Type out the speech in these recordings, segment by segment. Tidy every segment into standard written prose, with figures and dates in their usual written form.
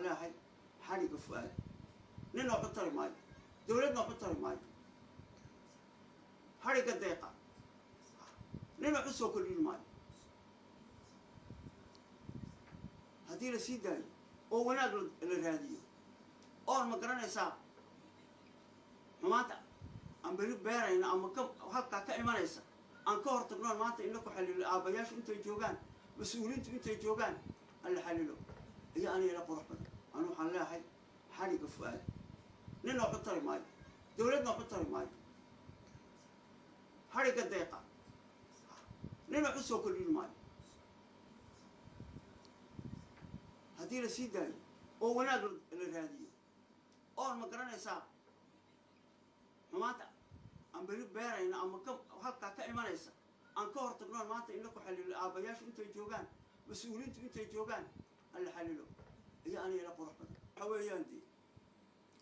leeyahay xariga fu'aad nin oo xutari maayo dowladna xutari maayo xariga deeqa nin oo soo kordhin maayo haddii la sii daayo oo wanaag la raadiyo oo ma garanaysaa xumaanta aan beri beerayna ama halkaa ka imanaysa aan ka hortagnoon maanta ina ku xalilo aabbayaashu intay joogaan mas-uuliintu intay joogaan alla xalilo iyo aniga ila qurux badan anu waxaan leeyahay xariga fu'aad nin oo xutari maayo dowladna xutari maayo xariga deeqa nin oo soo kordhin maayo haddii la sii daayo oo wanaag la raadiyo oo ma garanaysaa xumaanta aan beri beerayna ama halkaa ka imanaysa aan ka hortagnoon maanta ina ku xalilo aabbayaashu intay joogaan mas-uuliintu intay joogaan alla xalilo iyo aniga ila qurux badan waxa weeyaan dee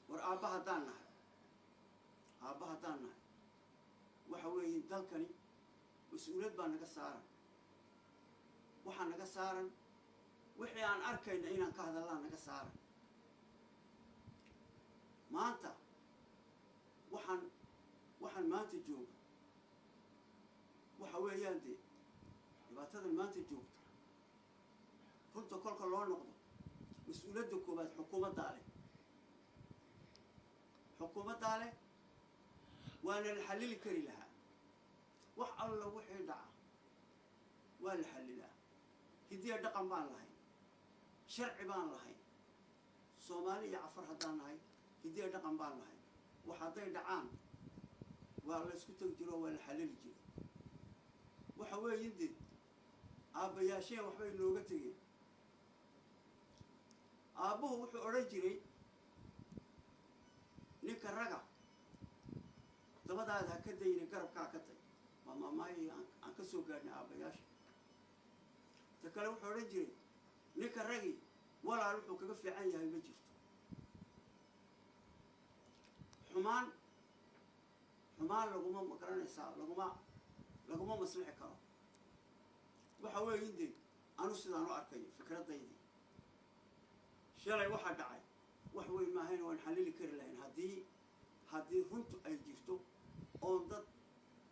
war aabba haddaan nahay waxa weeye dalkani mas-uuliyad baa naga saaran waxaa naga saaran wixii aan arkayna inaan ka hadallaan naga saaran maanta waxaan maanta jooga waxa weeyaan dee dhibaatadan maanta joogta runta kolka loo noqdo mas-uuliyadda koowaad xukuumaddaa leh waana la xallili kari lahaa wax alla wixii dhaca waa la xallilaa hidiya dhaqan baan lahayn sharci baan lahayn soomaali iyo cafar haddaan nahay hidiya dhaqan baan lahayn wax hadday dhacaan waa la isku tegi jiro waa la xallili jiro waxa weeye dee aabbayaasheen waxbay nooga tegeen aabbuhu wuxuu odhan jiray ninka raga dabadaada ha ka dayna garabkaa ka tay waa maamaayi aan ka soo gaadhnay aabbayaasha ta kale wuxuu odhan jiray ninka ragi walaal wuxuu kaga fiican yahay ma jirto xumaan laguma magaranaysaa laguma maslixi karo waxa weeye dee anu sidaan u arkayo fikradaydii shalay waxaa dhacay wax weyn maahayn waan xallili kari lahayn haddii runtu ay jirto oo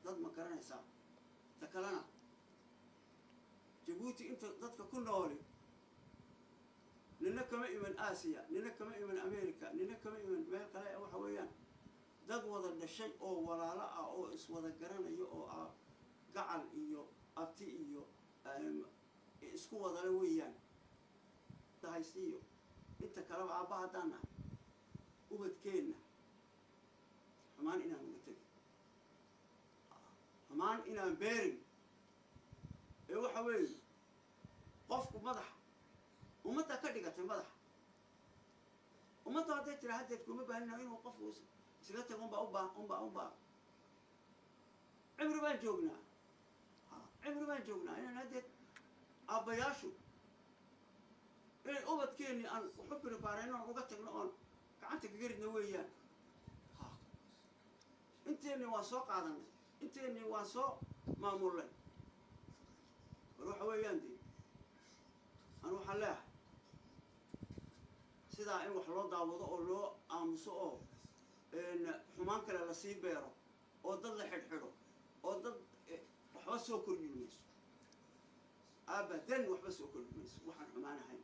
dad ma garanaysaa ta kalena jabuuti inta dadka ku nooli nina kama iman aasiya nina kama iman america nina kama iman meel kale waxa weeyaan dad wada dhashay oo walaalo ah oo iswada garanayo oo gacal iyo abti iyo isku wadala weeyaan haysiyo inta kaleba aabba haddaan nahay ubadkeenna xumaan inaan uga tegin xumaan inaan beerin ee waxa weeye qofku madaxa ummadda ka dhigatay madaxa ummadda hadday tira haddeed kuma baahina inuu qofku isla tago unbaa cimri baan joognaa inaan haddeed aabbayaashu inay ubadkeenni aan waxu biribaarayno oon uga tagno oon gacanta kaga ridna weeyaan inteenni waan soo qaadanay inteenni waan soo maamulnay war waxa weeyaan dee anu waxaan leeyahay sidaa in wax loo daawado oo loo aamuso oo xumaan kale lasii beero oo dad la xidhxidho oo dad waxba soo kordhin mayso abadan waxba soo kordhin mayso waxaan xumaan ahayn